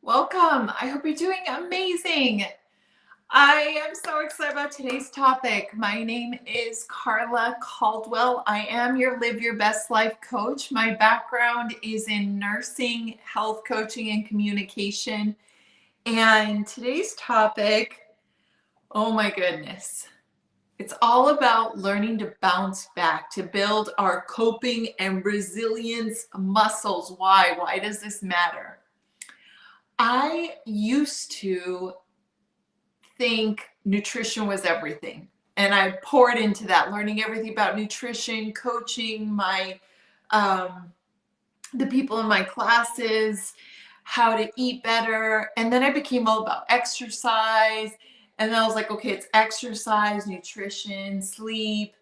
Welcome. I hope you're doing amazing. I am so excited about today's topic. My name is Carla Caldwell. I am your Live Your Best Life coach. My background is in nursing, health coaching, and communication. And today's topic, oh my goodness, it's all about learning to bounce back, to build our coping and resilience muscles. Why? Why does this matter? I used to think nutrition was everything. And I poured into that, learning everything about nutrition, coaching um, the people in my classes, how to eat better. And then I became all about exercise. And then I was like, okay, it's exercise, nutrition, sleep.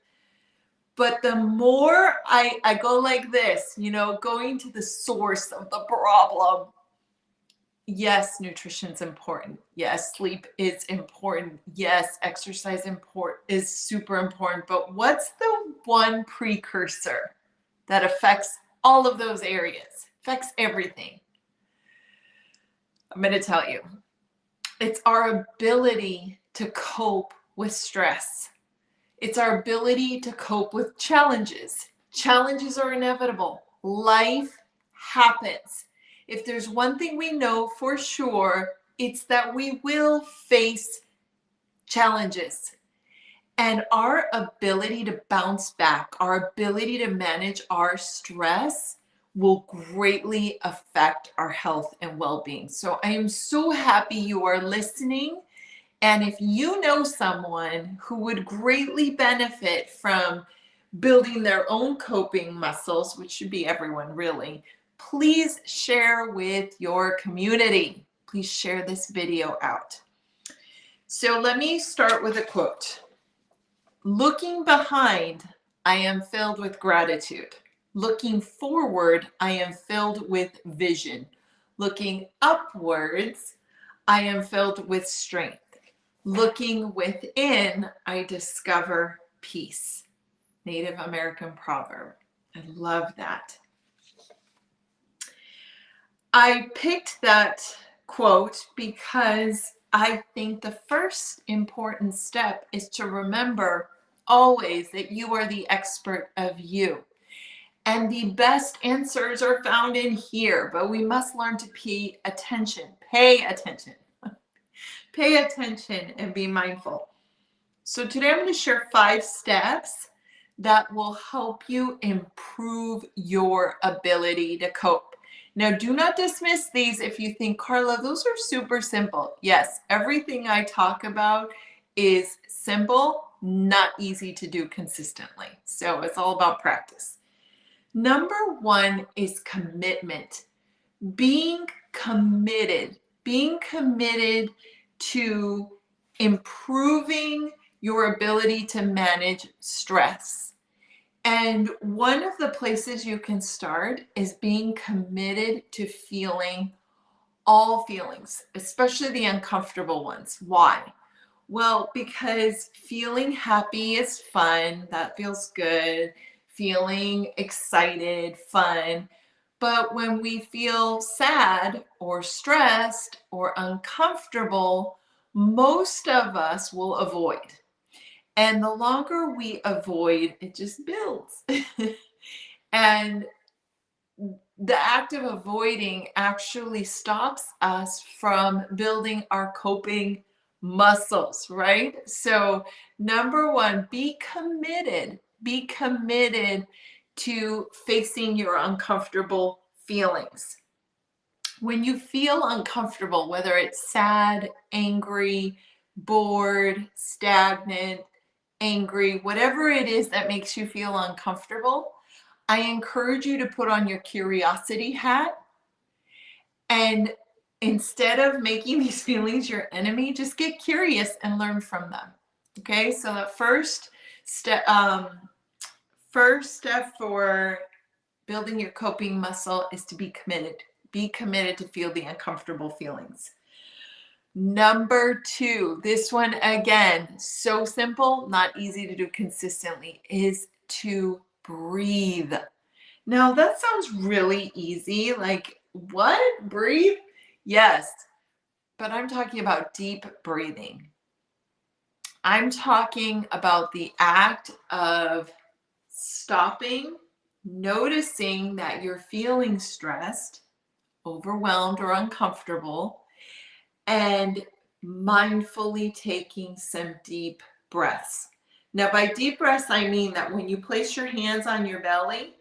But the more I go like this, going to the source of the problem. Yes, nutrition's important. Yes, sleep is important. Yes, exercise is super important. But what's the one precursor that affects all of those areas? Affects everything. I'm going to tell you. It's our ability to cope with stress. It's our ability to cope with challenges. Challenges are inevitable. Life happens. If there's one thing we know for sure, it's that we will face challenges. And our ability to bounce back, our ability to manage our stress will greatly affect our health and well-being. So I am so happy you are listening. And if you know someone who would greatly benefit from building their own coping muscles, which should be everyone really, please share with your community. Please share this video out. So let me start with a quote. Looking behind, I am filled with gratitude. Looking forward, I am filled with vision. Looking upwards, I am filled with strength. Looking within, I discover peace. Native American proverb. I love that. I picked that quote because I think the first important step is to remember always that you are the expert of you. And the best answers are found in here, but we must learn to pay attention. Pay attention. Pay attention and be mindful. So today I'm going to share 5 steps that will help you improve your ability to cope. Now, do not dismiss these if you think, Carla, those are super simple. Yes, everything I talk about is simple, not easy to do consistently. So it's all about practice. Number 1 is commitment. Being committed to improving your ability to manage stress. And one of the places you can start is being committed to feeling all feelings, especially the uncomfortable ones. Why? Well, because feeling happy is fun, that feels good. Feeling excited, fun. But when we feel sad or stressed or uncomfortable, most of us will avoid. And the longer we avoid, it just builds. And the act of avoiding actually stops us from building our coping muscles, right? So, number 1, be committed. Be committed to facing your uncomfortable feelings. When you feel uncomfortable, whether it's sad, angry, bored, stagnant, angry, whatever it is that makes you feel uncomfortable, I encourage you to put on your curiosity hat, and instead of making these feelings your enemy, just get curious and learn from them. Okay, so the first step for building your coping muscle is to be committed. Be committed to feel the uncomfortable feelings. Number 2, this one again, so simple, not easy to do consistently, is to breathe. Now that sounds really easy. Like, what? Breathe? Yes, but I'm talking about deep breathing. I'm talking about the act of stopping, noticing that you're feeling stressed, overwhelmed, or uncomfortable, and mindfully taking some deep breaths. Now, by deep breaths, I mean that when you place your hands on your belly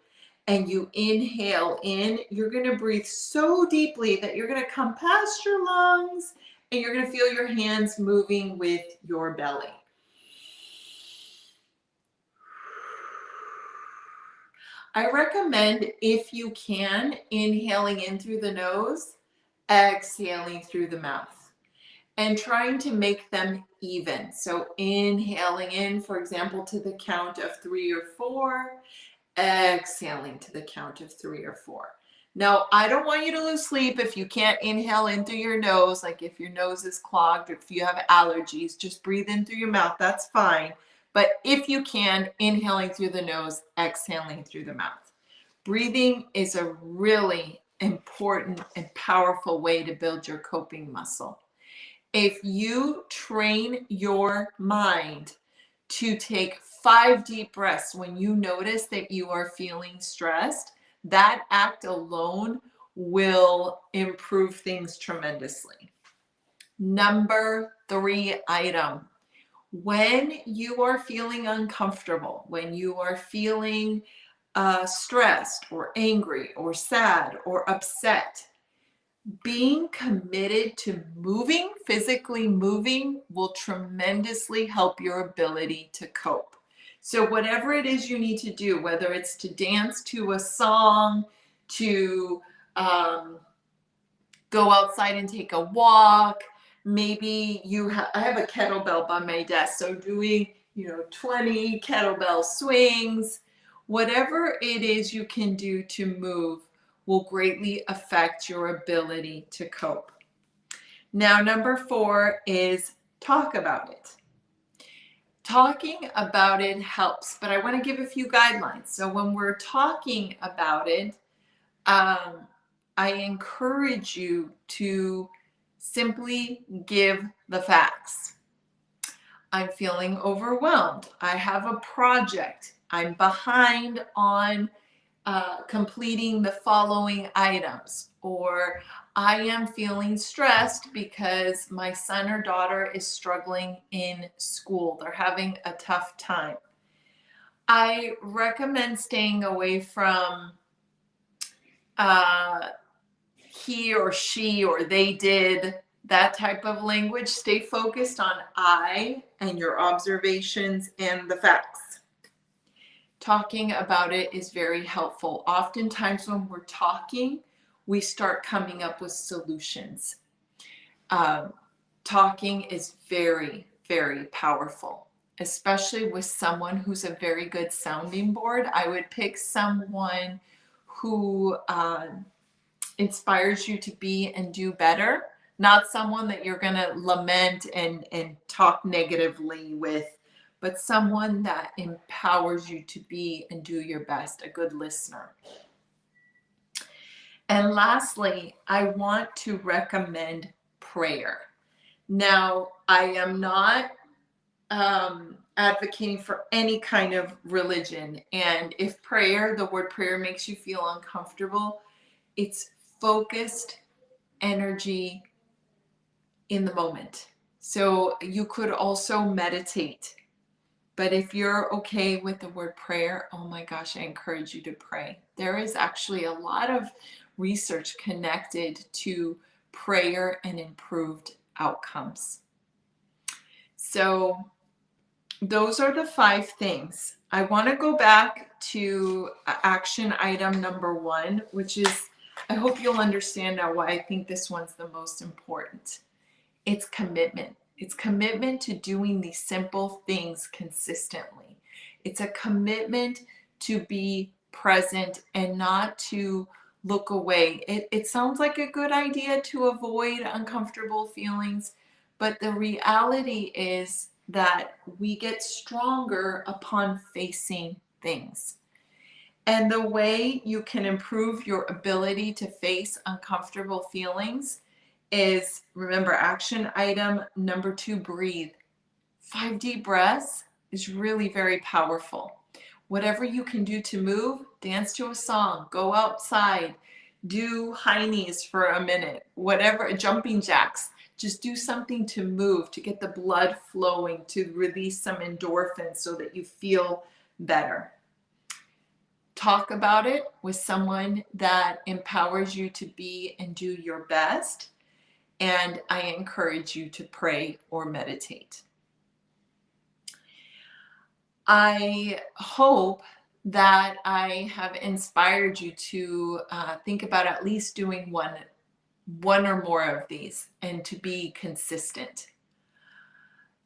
and you inhale in, you're going to breathe so deeply that you're going to come past your lungs and you're going to feel your hands moving with your belly. I recommend, if you can, inhaling in through the nose, exhaling through the mouth, and trying to make them even. So inhaling in, for example, to the count of 3 or 4, exhaling to the count of 3 or 4. Now, I don't want you to lose sleep if you can't inhale in through your nose, like if your nose is clogged or if you have allergies, just breathe in through your mouth, that's fine. But if you can, inhaling through the nose, exhaling through the mouth. Breathing is a really important and powerful way to build your coping muscle. If you train your mind to take 5 deep breaths when you notice that you are feeling stressed, that act alone will improve things tremendously. Number 3 item. When you are feeling uncomfortable, when you are feeling stressed or angry or sad or upset, being committed to moving, physically moving, will tremendously help your ability to cope. So whatever it is you need to do, whether it's to dance to a song, to go outside and take a walk, maybe I have a kettlebell by my desk, so doing 20 kettlebell swings, whatever it is you can do to move will greatly affect your ability to cope. Now, number 4 is talk about it. Talking about it helps, but I want to give a few guidelines. So when we're talking about it, I encourage you to simply give the facts. I'm feeling overwhelmed. I have a project. I'm behind on completing the following items. Or I am feeling stressed because my son or daughter is struggling in school. They're having a tough time. I recommend staying away from he or she or they did, that type of language. Stay focused on I and your observations and the facts. Talking about it is very helpful. Oftentimes when we're talking, we start coming up with solutions. Talking is very, very powerful, especially with someone who's a very good sounding board. I would pick someone who inspires you to be and do better, not someone that you're going to lament and talk negatively with, but someone that empowers you to be and do your best, a good listener. And lastly, I want to recommend prayer. Now, I am not advocating for any kind of religion. And if the word prayer makes you feel uncomfortable, it's focused energy in the moment. So you could also meditate. But if you're okay with the word prayer, oh my gosh, I encourage you to pray. There is actually a lot of research connected to prayer and improved outcomes. So those are the 5 things. I want to go back to action item number 1, which is, I hope you'll understand now why I think this one's the most important. It's commitment. It's commitment to doing these simple things consistently. It's a commitment to be present and not to look away. It sounds like a good idea to avoid uncomfortable feelings, but the reality is that we get stronger upon facing things. And the way you can improve your ability to face uncomfortable feelings is, remember, action item number 2, breathe. 5 deep breaths is really very powerful. Whatever you can do to move, dance to a song, go outside, do high knees for a minute, whatever, jumping jacks. Just do something to move, to get the blood flowing, to release some endorphins so that you feel better. Talk about it with someone that empowers you to be and do your best. And I encourage you to pray or meditate. I hope that I have inspired you to think about at least doing one or more of these and to be consistent.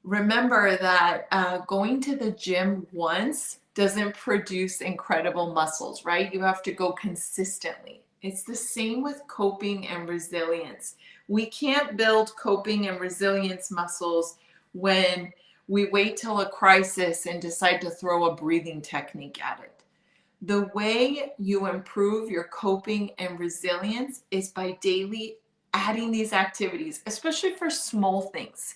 Remember that going to the gym once doesn't produce incredible muscles, right? You have to go consistently. It's the same with coping and resilience. We can't build coping and resilience muscles when we wait till a crisis and decide to throw a breathing technique at it. The way you improve your coping and resilience is by daily adding these activities, especially for small things.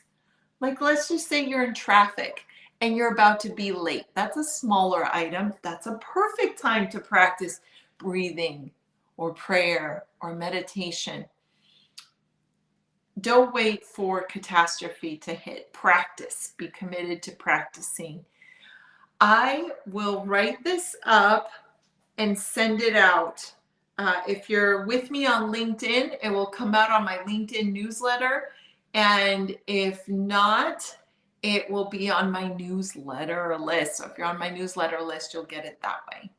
Like, let's just say you're in traffic and you're about to be late. That's a smaller item. That's a perfect time to practice breathing or prayer or meditation. Don't wait for catastrophe to hit. Practice. Be committed to practicing. I will write this up and send it out. If you're with me on LinkedIn, it will come out on my LinkedIn newsletter. And if not, it will be on my newsletter list. So if you're on my newsletter list, you'll get it that way.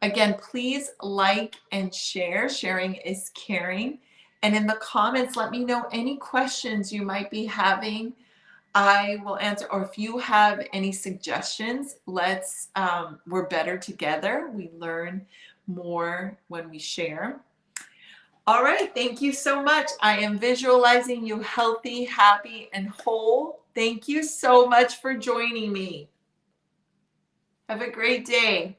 Again, please like and share. Sharing is caring. And in the comments, let me know any questions you might be having. I will answer, or if you have any suggestions, we're better together. We learn more when we share. All right, thank you so much. I am visualizing you healthy, happy, and whole. Thank you so much for joining me. Have a great day.